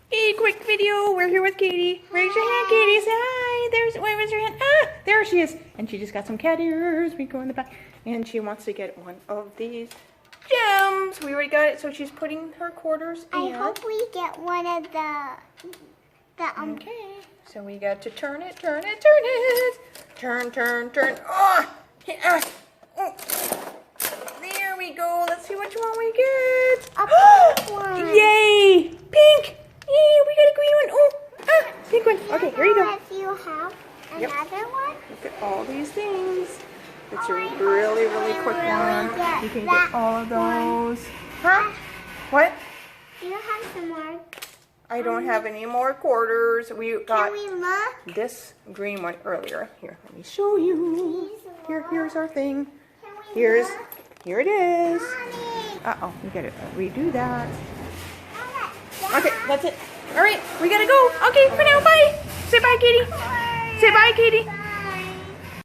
Hey, quick video. We're here with Katie. Raise your hand, Katie. Say hi. Where's your hand? Ah, there she is. And she just got some cat ears. We go in the back. And she wants to get one of these gems. We already got it, so she's putting her quarters in. I hope we get one of the Okay. So we got to turn it. Turn. Oh! Yeah. Oh. There we go. Let's see which one we get. a pink one. Yay! Pink! Yay, we got a green one. Oh, pink one. Okay, here you go. If you have another one. Look at all these things. It's a really quick one. You can get all of those. Huh? What? Do you have some more? I don't have any more quarters. We got Can we look? this green one earlier. Here, let me show you. Here's our thing. Can we Here look? it is. Mommy. Uh-oh, we gotta redo that. Mama, Okay, that's it. All right, we gotta go. Okay, for now, bye. Say bye, Katie. Say bye, Katie.